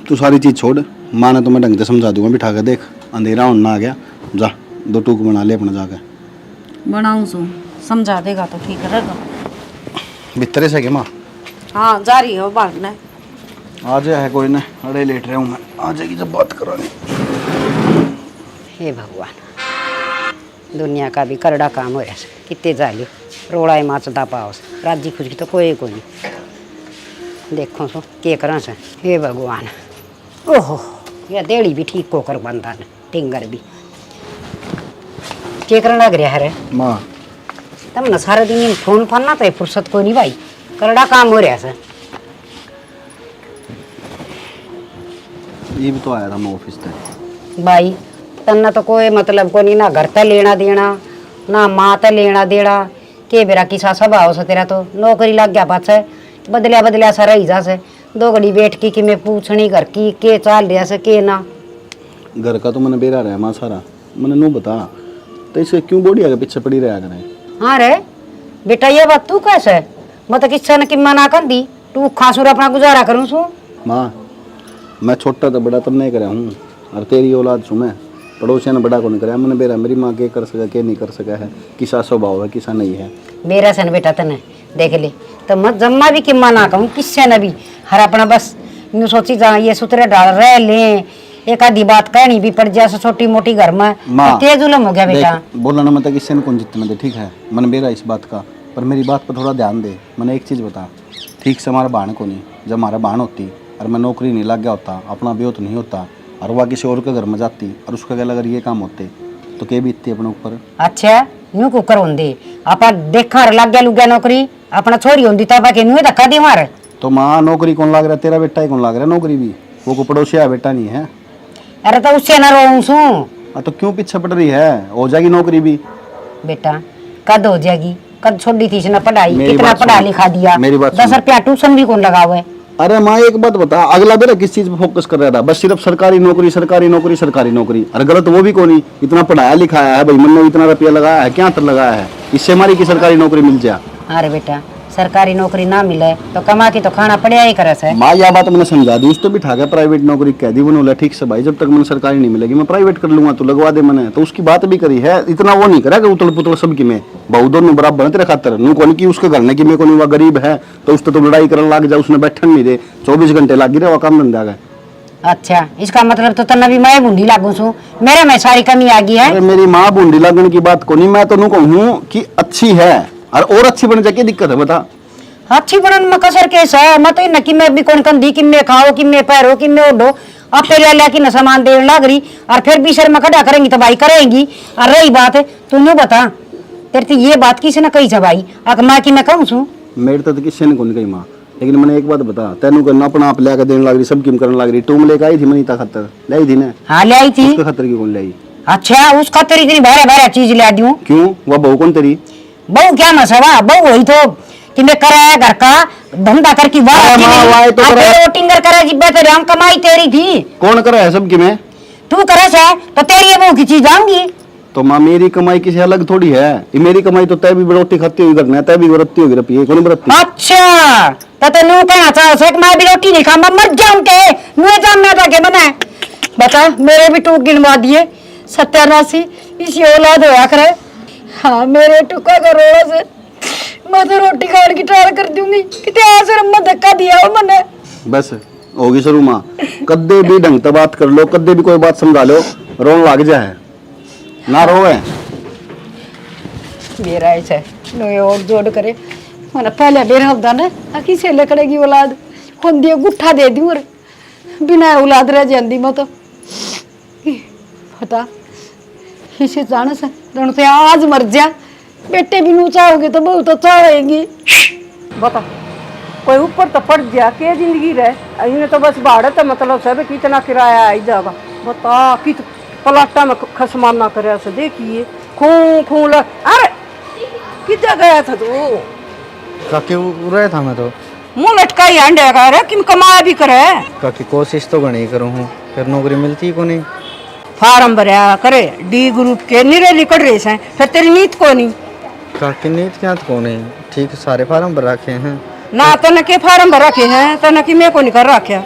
तू सारी चीज छोड़ माँ ने तो मैं ढंग से समझा दूंगा बिठा के देख अंधेरा होना आ गया जा 2 टूक बना ले अपना जाके बनाऊं सो समझा देगा तो ठीक रहेगा भीतरे से क्या माँ हाँ जा रही हो बाहर ने आ जाए है कोई ना अरे लेट रहा हूँ मैं आ जाएगी जब बात करानी हे भगवान दुनिया का भी करड़ा काम हो रहा कितने जालियो रोड़ा माचदा पाओस राजी खुशी तो कोई को नहीं देखो सो के करा से हे भगवान ओहो ये देड़ी भी ठीक को कर बंदा ने टिंगर भी के करना लग रहा है माँ तब न सारा दिन फोन फान ना तो फुर्सत को नहीं भाई करड़ा काम हो रहा है ये भी तो आया था मैं ऑफिस तक भाई तन्ना तो कोई मतलब को नहीं ना घर ते लेना देना ना माँ ते लेना देना के बेरा किसा स्वभाव से तेरा तो नौकरी लग गया पाछे बदलिया बदलिया सा रही जा से 2 घड़ी बैठ की कि मैं पूछनी घर की के चाल रहा से के ना घर का तो मैंने बेरा रहा माँ सारा मैंने नो बता तो इसे क्यों बॉडी आगे पीछे पड़ी रहा करे हाँ रे बेटा ये बात तू कैसे मतलब किस्सा ने कि मना कर दी तू खासुर अपना गुजारा करूँ सू माँ मैं छोटा तो बड़ा तो नहीं करा हूँ और तेरी औलाद छू मैं पड़ोसिया ने बड़ा को नहीं कराया मैंने बेरा मेरी माँ के कर सका के नहीं कर सका है किसा स्वभाव है किसा नहीं है मेरा सन बेटा तने देख ले तो मत जम्मा भी कि मना कहूँ किससे न भी हर अपना बस यूँ सोची जा ये सुतरे डाल रहे ले एक आधी बात कहनी भी पड़ जाए छोटी मोटी घर में माँ, तेज जुलम हो गया बेटा बोला ना मतलब किससे कौन जितना दे ठीक है मैंने बेरा इस बात का पर मेरी बात पर थोड़ा ध्यान दे मैंने एक चीज़ बता ठीक से हमारा बाण को नहीं जब हमारा बाण होती और मैं नौकरी नहीं लग गया होता अपना ब्योत नहीं होता और वह किसी और के घर में जाती और उसका गला अगर ये काम होते तो के बीतती अपने ऊपर अच्छा यूं कुकर होंदी आपा देखा लग गया लुग गया नौकरी अपना छोरी होंदी तब के नुए धक्का दी मार तो माँ नौकरी कौन लाग रहा तेरा बेटा ही कौन लाग रहा नौकरी भी वो को पड़ोसिया बेटा नहीं है अरे तो उससे ना रोऊं सू तो क्यों पीछे पड़ रही है हो जाएगी नौकरी भी बेटा कद हो जाएगी कद छोड़ी थी इसने पढ़ाई मेरी कितना बात पढ़ा सुन। लिखा दिया मेरी बात 10 सुन। रुपया ट्यूशन भी कौन लगा हुआ है अरे माँ एक बात बता अगला बेरा किस चीज पे फोकस कर रहा था बस सिर्फ सरकारी नौकरी सरकारी नौकरी सरकारी नौकरी अरे गलत वो भी कौन ही इतना पढ़ाया लिखाया है भाई मन में इतना रुपया लगाया है क्या लगाया है इससे हमारी की सरकारी नौकरी मिल जाए अरे बेटा सरकारी नौकरी ना मिले तो कमा के तो खाना पड़िया ही करे से माँ यह बात मैंने समझा दी उस तो बिठा के प्राइवेट नौकरी कह दी बोला ठीक से भाई जब तक मैंने सरकारी नहीं मिलेगी मैं प्राइवेट कर लूंगा तो लगवा दे मैंने तो उसकी बात भी करी है इतना वो नहीं करा कि उतल पुतल सबकी में बहु दोनों बराबर है तेरे खातर नू कौन की उसके घर ने की मैं कौन हुआ गरीब है तो उससे तो लड़ाई करने लग जाए उसने बैठन नहीं दे 24 घंटे लग रहे वो काम धंधा गए अच्छा इसका मतलब तो तना भी मैं बूंदी लागू छू मेरे में सारी कमी आ गई है अरे मेरी माँ बूंदी लगने की बात को नहीं मैं तो नू कहूँ कि अच्छी है और अच्छी बन जाए दिक्कत है बता अच्छी बनन में कसर केस है मत न कि मैं भी कौन कंदी कि मैं खाओ कि मैं पैरो कि मैं ओढ़ो अब तेरे लिया कि न सामान देने लग रही और फिर भी शर्मा खड़ा करेंगी तो भाई करेंगी और रही बात है तूने बता तेरे तो ये बात किसी ने कही था भाई अगर मैं कि मैं कहूँ छू मेरे तो किसी ने कौन कही माँ लेकिन मैंने एक बात बता तेनू करना अपना आप लेकर देने लग रही सब किम करने लग रही तुम लेकर आई थी मनीता खतर ले आई थी ना हाँ ले आई थी उसके खतर की कौन ले आई अच्छा उस खातिर इतनी भारे भारे चीज ला दूं क्यों वह बहू कौन तेरी बहू क्या मसवा बहू वही तो कि मैं कराया घर का धंधा करके वाह तो टिंगर करे जिब्बे तेरे हम कमाई तेरी थी कौन करा है सब की में तू करे से तो तेरी ये बहू की चीज आऊंगी तो माँ मेरी कमाई किसी अलग थोड़ी है ये मेरी कमाई तो तय भी रोटी खाती हुई करना है तय भी बरतती होगी रपी कौन बरतती अच्छा तो नू कहना चाहो से मैं भी रोटी नहीं खा मैं मर जाऊं के मुझे जानना था के बना बता मेरे भी टूक गिनवा दिए 87 इसी औलाद होया करे हाँ मेरे टुका करोड़ा से मैं तो रोटी खाने की ट्राई कर दूंगी कितने आसर अम्मा धक्का दिया हो मैंने बस होगी शुरू माँ कद्दे भी ढंग से बात कर लो कद्दे भी कोई बात समझा लो रोन लग जाए ना रोवे मेरा ऐसा नो ये और जोड़ करे मैंने पहले बेरा होता ना आखी से लकड़ेगी औलाद खुद दिया गुट्ठा दे दी और बिना औलाद रह जाती मैं तो पता इसे जाने से रण से आज मर जा बेटे भी नू चाहोगे तो बहुत अच्छा होएगी। बता कोई ऊपर तो पड़ गया क्या जिंदगी रहे इन्हें तो बस भाड़ा तो मतलब सब कितना किराया आई जाएगा। बता कित पलाटा में खसमाना करे से देखिए खूं खूं ल अरे किधर गया था तू? काकी रहा था मैं तो मुंह लटका ही अंडे का रे किम कमाया भी करे काकी कोशिश तो घनी करूँ हूँ फिर नौकरी मिलती को नहीं। फार्म भरया करे डी ग्रुप के निरे निकल रहे हैं फिर तेरी नीत को नहीं काकी नीत क्या तो नहीं ठीक सारे फार्म भर रखे हैं ना तने के फार्म भर रखे हैं तने कि मैं को नहीं कर रखा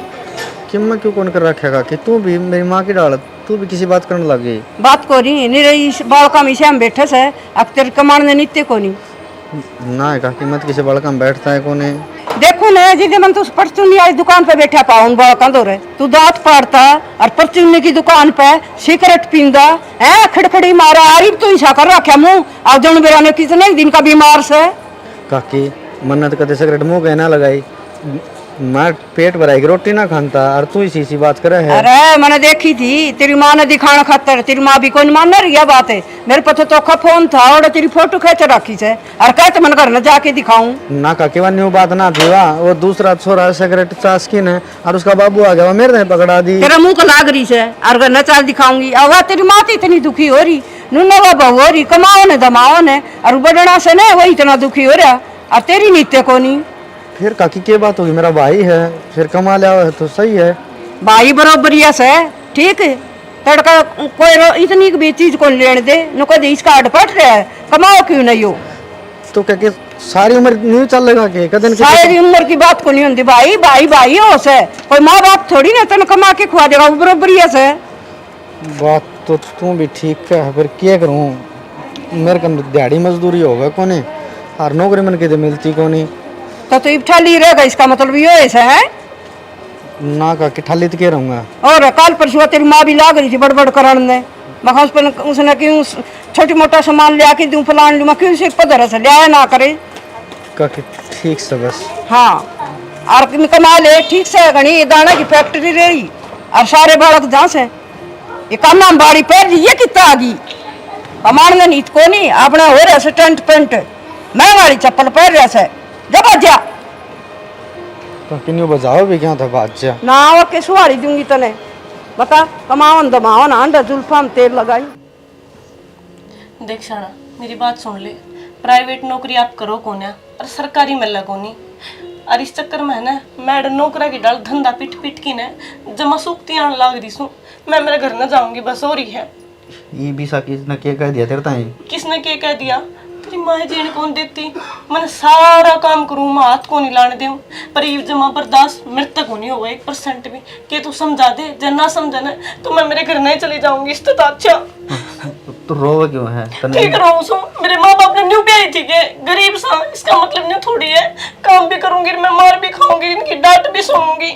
कि मैं क्यों कौन कर रखा काकी तू भी मेरी माँ की डाल तू भी किसी बात करने लग गई। बात को नहीं निरे इस बालका में हम बैठे से अब तेरे कमाने ने नित्य को नहीं ना है काकी मत किसी बड़का में बैठता है को नहीं देखो ना जिसे मन तू परचूनी आज दुकान पे बैठा पाऊं बालका दो रे तू दांत फाड़ता और परचूनी की दुकान पे सिगरेट पींदा है खड़खड़ी मारा आरिफ तो ऐसा कर रखा मुंह और जन बेरा ने कितने दिन का बीमार से काकी मन्नत कदे सिगरेट मुंह कहना लगाई मैं पेट भराई रोटी ना खानता और तू इसी सी बात करे है। अरे मैंने देखी थी तेरी माँ ने दिखाना खातर तेरी माँ भी कोई मान रही है बात है मेरे पास तो फोन था और तेरी फोटो खींच रखी से और कहते मन घर न जाके दिखाऊं ना काकी वन न्यू बात ना थी वाह वो दूसरा छोरा सिगरेट चास्किन है और उसका बाबू आ गया वो मेरे ने पकड़ा दी तेरा मुंह को लाग रही से और घर न चाल दिखाऊंगी अब तेरी माँ तो इतनी दुखी हो रही नुना बाबा हो रही कमाओ ने दमाओ ने और बड़ना से ने वो इतना दुखी हो रहा और तेरी नित्य को नहीं। फिर काकी क्या बात होगी मेरा भाई है फिर कमा लिया है तो सही है भाई बराबरिया से ठीक है तड़का कोई इतनी भी चीज को लेने दे न कोई इसका अडपट रहा है कमाओ क्यों नहीं हो तो क्या कि सारी उम्र नहीं चलेगा के कदन के सारी उम्र की बात को नहीं होती भाई भाई भाई हो से कोई माँ बाप थोड़ी ना तन कमा के खुआ देगा बराबरिया से। बात तो तू भी ठीक है फिर क्या करूँ मेरे कम दिहाड़ी मजदूरी होगा कोने और नौकरी मन के मिलती को नहीं तो इठाली रहेगा इसका मतलब ये ऐसा है ना काकी ठाली तो क्या रहूँगा। और कल परसों तेरी माँ भी लाग रही थी बड़बड़ कराने ने मैं उस पर उसने क्यों छोटी मोटा सामान ले आके दूं फलान लूँ मैं क्यों से पधर से लिया ना करे काकी ठीक से बस हाँ और कमा ले ठीक से गणी ये दाना की फैक्ट्री रही और सारे बालक जहाँ से ये काम नाम बाड़ी पैर ये कितना आ गई कमान ने नीत को नहीं अपना हो रहा से टेंट पेंट मैं वाली चप्पल पैर रहा से जब जा काकी न्यू बजाओ भी क्या था बादशाह ना वो के सुहारी दूंगी तने बता कमाओ दमाओ ना अंडा जुल्फा में तेल लगाई। देख शाना मेरी बात सुन ले प्राइवेट नौकरी आप करो कौन है और सरकारी में लगो नहीं और इस चक्कर में है ना मैडम नौकरा की डाल धंधा पिट पिट की ने जमा सूखती आने लाग रही सू मैं मेरे घर न जाऊंगी बस हो रही है। ये भी सा किसने क्या कह दिया तेरे ताई किसने क्या कह दिया तेरी माँ जीने कौन देती मैंने सारा काम करूँ मैं हाथ को नहीं लाने दूँ पर ये जमा बर्दाश्त मेरे तक नहीं होगा 1% भी कि तू समझा दे जब ना समझा ना तो मैं मेरे घर नहीं चली जाऊंगी इससे तो अच्छा। तो रोवा क्यों है ठीक रहूँ सो मेरे माँ बाप ने न्यू ब्याही थी के गरीब सा इसका मतलब न्यू थोड़ी है काम भी करूंगी मैं मार भी खाऊंगी इनकी डांट भी सुनूंगी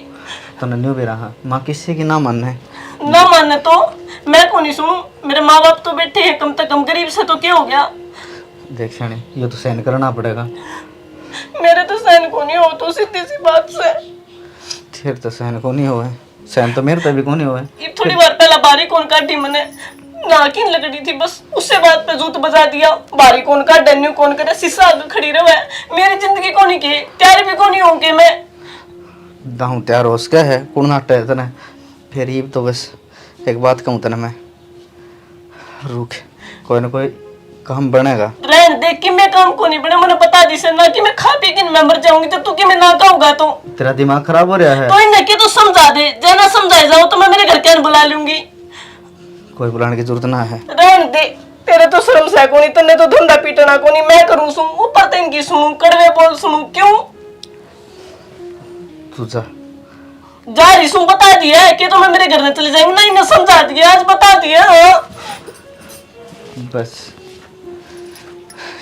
तो न्यू भी रहा माँ किसी की ना मानना है ना माने तो मैं को नहीं सुनूं मेरे माँ बाप तो बैठे हैं कम से कम गरीब से तो क्या हो गया। देख शानी ये तो सहन करना पड़ेगा मेरे तो सहन को नहीं हो तो सीधी सी बात से फिर तो सहन को नहीं हुआ सहन तो मेरे पे भी को नहीं हुआ ये थोड़ी बार पहला बारी कौन काटी मैंने नाकिन लगड़ी थी बस उससे बात पे जूत बजा दिया बारी कौन का डन्यू कौन करे शीशा आगे खड़ी रहे मेरी जिंदगी को नहीं की तैयार भी को नहीं होंगे मैं दाहू तैयार हो उसका है कुड़नाटा है तना फिर ये तो बस एक बात कहूँ तना मैं रुक कोई ना कोई काम बनेगा रहन देख कि मैं काम को नहीं बने मैंने बता दी से ना कि मैं खा पी के मैं मर जाऊंगी तो तू कि मैं ना कहूंगा तो तेरा दिमाग खराब हो रहा है तो इन्हें कि तू समझा दे जना समझाए जाओ तो मैं मेरे घर के बुला लूंगी कोई बुलाने की जरूरत ना है रहन दे तेरे तो शर्म से को नहीं तन्ने तो धंधा पीटना को नहीं मैं करूं सुन ऊपर तो इनकी सुनूं कड़वे बोल सुनूं क्यों तू जा जा रही सुन बता दिया है कि तो मैं मेरे घर में चले जाएंगे नहीं ना समझा दिया आज बता दिया बस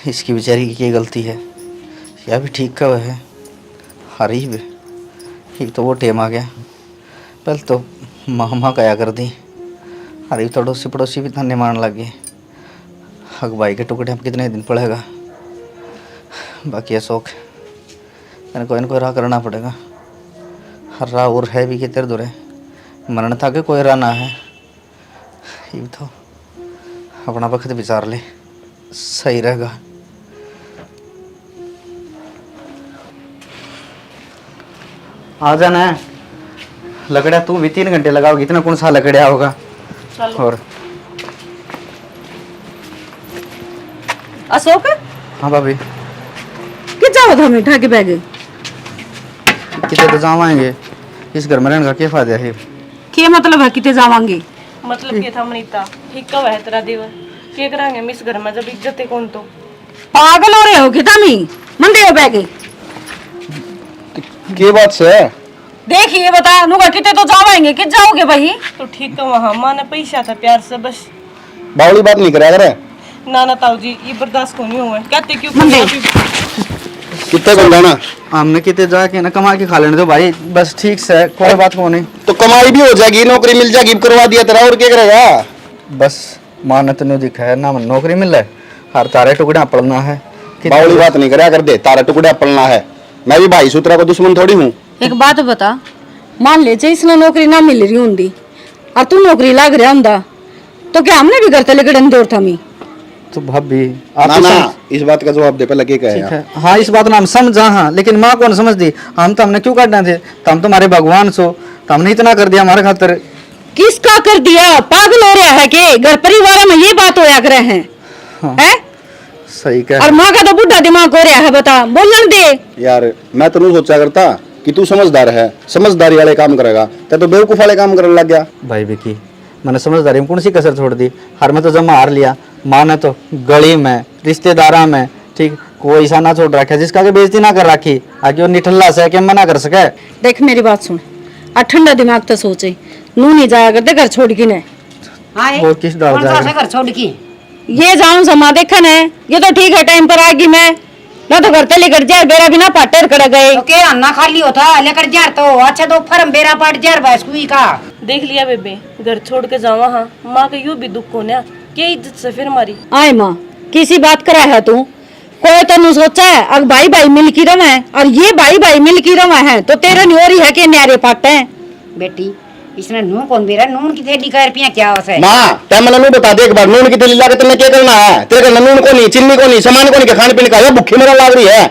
इसकी बेचारी की क्या गलती है या भी ठीक का है हरीब एक तो वो टेम आ गया पहले तो माँ कया कर दी हरीब तो पड़ोसी भी धन्य मान लग गए हक भाई के टुकड़े हम कितने दिन पड़ेगा, बाकी है शौक मैंने कोई ना कोई राह करना पड़ेगा। हर राह और है भी कितने दूर है, मरण था कि कोई राह ना है। ये तो अपना वक्त विचार ले, सही रहेगा। आ जाना है लकड़िया, तू भी 3 घंटे लगाओगी, इतना कौन सा लकड़िया होगा। और अशोक हाँ भाभी, कि जाओ तो हमें ठाके बैग कितने तो जावाएंगे, इस घर में रहने का क्या फायदा है। क्या मतलब है किते जावांगे? मतलब ये था मनीता ठीक कब है तेरा देवर के करांगे मिस घर में जब इज्जत है कौन तो पागल हो रहे हो कि तमी मंदे हो बैग के बात से देखिए बता नुका किते तो जावाएंगे कि जाओगे भाई? तो ठीक है वहाँ माँ ने पैसा था प्यार से बस। बावली बात नहीं करा करे। ना ना ताऊ जी ये बर्दाश्त को नहीं हुआ है। कहते क्यों कितने को लाना? हमने कितने जाके ना कमा के खा लेने दो भाई, बस ठीक से, कोई बात को नहीं। तो कमाई भी हो जाएगी, नौकरी मिल जाएगी, करवा दिया तेरा, और क्या करेगा? बस माँ ने तो दिखा है ना, नौकरी मिल रहा है, हर तारे टुकड़ा पड़ना है। बावली बात नहीं करा कर दे, तारा टुकड़ा पलना है। मैं भी भाई सूत्रा को दुश्मन थोड़ी हूँ। एक बात बता, मान ले जे इसने नौकरी ना मिल रही होंगी और तू नौकरी लाग रहा होंदा तो क्या हमने भी करते लेकिन दौड़ था मी तो भाभी ना ना इस बात का जवाब दे पहले क्या ठीक कहे। है। हाँ इस बात ना हम समझा, हाँ लेकिन माँ कौन समझ दी। हम तो हमने क्यों काटना थे, तो हम तुम्हारे भगवान सो, तो हमने इतना कर दिया हमारे खातिर। किसका कर दिया? पागल हो रहा है के घर परिवार में ये बात होया करे हैं हाँ। हैं? सही कह। और माँ का तो बुढ़ा दिमाग हो रहा है, बता बोलन दे। यार मैं तो नहीं सोचा करता कि तू समझदार है, समझदारी वाले काम करेगा, तो बेवकूफ वाले काम करने लग गया। भाई विकी मैंने समझदारी में कौन सी कसर छोड़ दी, हर में तो जमा हार लिया। माँ ने तो गली में रिश्तेदारा में ठीक कोई ऐसा ना छोड़ रखा जिसका के बेइज्जती ना कर रखी, आगे वो निठल्ला से क्या मना कर सके। देख मेरी बात सुन, और ठंडा दिमाग तो सोचे नू नहीं जाया करते घर छोड़ के ने। वो किस डाल कौन सा जाएगा। से घर छोड़ की? ये जाऊं समा देखन है, ये तो ठीक है टाइम पर आगी मैं ना तो घर तले कर जाए बेरा बिना पाटर कर गए। तो क्या अन्ना खाली होता लेकर जा तो अच्छा तो फर्म बेरा पाट जार बस कोई का देख लिया बेबे घर छोड़ के जावा। हाँ माँ का यूं भी दुख होना क्या इज्जत से फिर हमारी। आए माँ किसी बात करा है तू, कोई तो नु सोचा है अब भाई भाई मिल की रवा है और ये भाई भाई मिल की रवा है तो तेरा न्योरी है के न्यारे पाटे हैं। बेटी इसने नून कौन बेरा नून की थैली का रुपया क्या होता है? माँ तय मला नू बता दे एक बार, नून की तेली लाके तुमने क्या करना है? तेरे घर नून को नहीं, चीनी को नहीं, सामान को नहीं, के खाने पीने का, ये भूखी मरने लग रही है।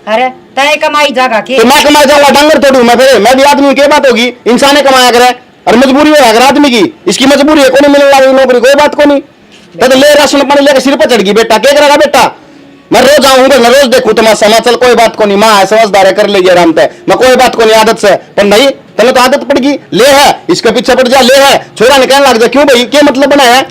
अरे तय कमाई जागा के तो मैं कमा जाऊंगा डांगर तोड़ू मैं, फिर मैं भी आदमी की बात होगी, इंसान कमाया करे और मजबूरी हो अगर आदमी की, इसकी मजबूरी है, कोई मिलने लगी नौकरी, कोई बात को नहीं। तो ले राशन पानी लेकर सिर पर चढ़ गई, बेटा क्या करेगा बेटा? मैं रोज आऊंगा, मैं रोज देखू तमाशा, मैं चल कोई बात को नहीं, माँ है समझदार है कर लेगी आराम से, मैं कोई बात को नहीं आदत से। पर नहीं तने तो आदत पड़ गई, ले है इसके पीछे पड़ जा, ले है छोरा निकलने लग जा। क्यों भाई क्या मतलब बना है?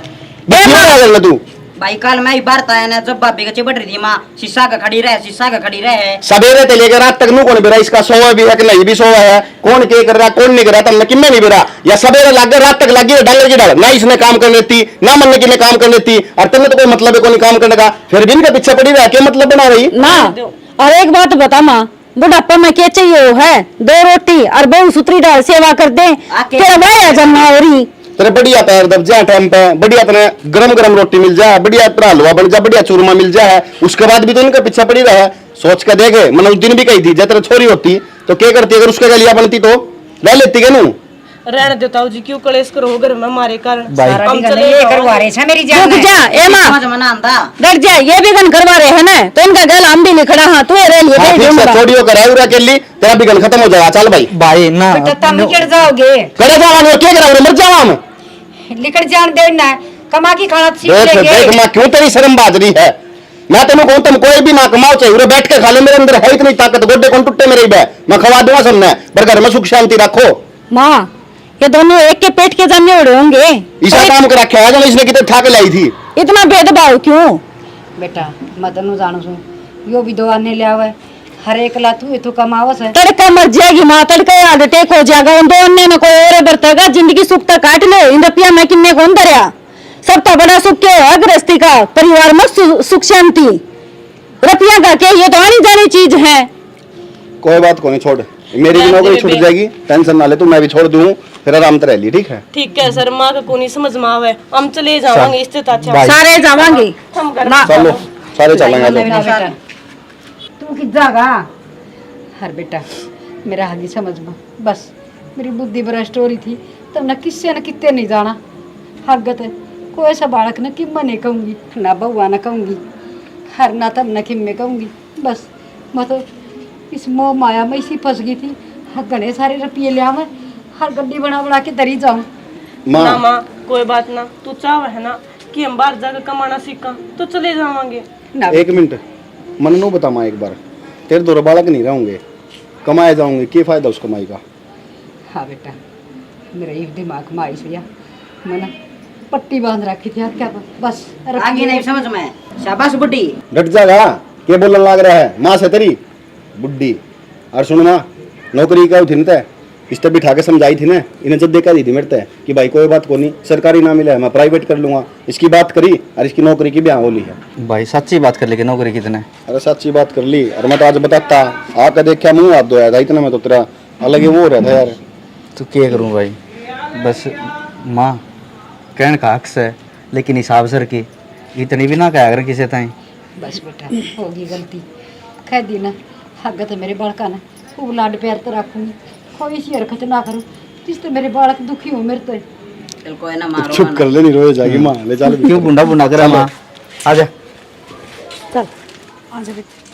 तू भाई कल मैं बार आया ना जब भाभी का चिपट रही थी माँ, शीशा का खड़ी रहे, शीशा का खड़ी रहे। सवेरे से लेकर रात तक नू कौन बेरा, इसका सोवा भी है कि नहीं भी सोवा है, कौन क्या कर रहा कौन नहीं कर रहा, तब किम्मे नहीं बेरा, या सवेरे लग गए रात तक लग गई डांगर की डाल, ना इसने काम कर लेती ना मन की ने काम कर लेती, और तेने तो कोई मतलब है कोई काम करने का, फिर भी इनके पीछे पड़ी रहा, क्या मतलब बना रही ना और एक बात बता माँ, बुढ़ापा में क्या चाहिए वो है 2 रोटी और बहु सुतरी डाल सेवा कर दे तेरा भाई जन्मा हो रही। तेरे बढ़िया पैर दब जाए टाइम पे, बढ़िया तेरे गरम गरम रोटी मिल जाए, बढ़िया तेरा हलवा बन जा, बढ़िया चूरमा मिल जाए, उसके बाद भी तो इनके पीछे पड़ी रहा है। सोच के देखे, मैंने उस दिन भी कही थी जब तेरे छोरी होती तो क्या करती, अगर उसके गलिया बनती तो रह लेती क्या नू? रहने दो ताऊ जी क्यों कलेश करो घर में हमारे कारण। सारा हम दिन चले ये जाओ। करवा रहे हैं मेरी जान रुक है। जा ए माँ समझ में ना आंदा। डर जा, ये भी गन करवा रहे हैं ना तो इनका गल हम भी लिखड़ा। हाँ तू रह लिए हाँ, भेज ठीक से दूंगा। छोड़ियो कर आयु रा के लिए तेरा भी गल खत्म हो जाएगा। चल भाई भाई ना बेटा तुम निकल जाओगे, करे जावा क्या करा मर जावा हम। निकल जान देना कमा की खाना सीख देख लेंगे। देख माँ क्यों तेरी शर्म बाज रही है? मैं तेन कहूँ तुम कोई भी ना कमाओ, चाहिए उरे बैठ के खा ले, मेरे अंदर है इतनी ताकत, गोड्डे कौन टूटे मेरे बे, मैं खवा दूंगा सबने, पर घर में सुख शांति रखो। माँ ये दोनों एक के पेट के जाने उड़े होंगे, ईसा काम कर रखा है जो इसने कितने ठाके लाई थी। इतना भेदभाव क्यों? बेटा मदन नु जानू सु यो भी दो आने ले आवे, हर एक ला तू इतो कमावस है। तड़का मर जाएगी माँ, तड़का हार्ट अटैक हो जाएगा, उन दोनों में कोई और बरतेगा, जिंदगी सुख तक काट ले। इन रुपया में किन्ने कौन दरिया, सब तो बड़ा सुख क्या है गृहस्थी का, परिवार में सुख शांति, रुपया का क्या ये तो आनी जानी चीज है। कोई बात को नहीं, छोड़ मेरी भी नौकरी छूट जाएगी, टेंशन ना ले तू, मैं भी छोड़ दूं फिर आराम से रह ली। ठीक है ठीक है सर, माँ का को नहीं समझ में आवे, हम चले जावांगे इससे तो अच्छा। सारे जावांगे हम घर चलो सारे चलेंगे तो। ना बेटा तू किजागा हर बेटा मेरा आगे समझ में बस मेरी बुद्धि भ्रष्ट हो रही थी तब न किससे न कितने नहीं जाना हगत है कोई ऐसा बालक न कि मैं नहीं कहूँगी ना बउआ न कहूँगी हर ना तब न कि मैं कहूँगी बस मैं तो इस मोह माया में इसी फंस गई थी हर घने सारे रुपये लिया मैं हर गड्डी बना के दरी जाऊँ ना माँ माँ कोई बात ना, तू चाह है ना कि हम बाहर जाकर कमाना सीखा तो चले जावांगे। ना एक मिनट मन नो बता माँ एक बार, तेरे दो बालक नहीं रहूंगे, कमाए जाऊंगे, क्या फायदा उस कमाई का? हाँ बेटा मेरा एक दिमाग में आई भैया मैंने पट्टी बांध रखी थी यार क्या बस आगे नहीं समझ में। शाबाश बुड्ढी। डट जागा, क्या बोलने लग रहा है? माँ से तेरी बुड्ढी। और सुन माँ, नौकरी का थी न इस तब बिठा के समझाई थी ना, इन्हें जब देखा दी थी मेरे तय कि भाई कोई बात को नहीं, सरकारी ना मिला है मैं प्राइवेट कर लूंगा। इसकी बात करी और इसकी नौकरी की ब्याह होली है। भाई सच्ची बात कर ले कि नौकरी कितने? अरे सच्ची बात कर ली, और मैं तो आज बताता आकर देखा मुंह हाथ धोया था, इतना में तो तेरा अलग ही वो हो रहा था यार। तो क्या करूं भाई, बस माँ कहने का हक है लेकिन हिसाब सर की इतनी भी ना कहा अगर किसी ताई। बस बेटा होगी गलती कह दी ना हगत मेरे बालका ने खूब लाड प्यार तो रखूंगी कोई सी हरकत ना करूँ जिससे मेरे बालक दुखी हो मेरे तो चल कोई ना मारो चुप कर ले, नहीं रोए जाएगी माँ, ले चल क्यों बुंडा बुंडा कर माँ? आजा चल आ जा बेटा।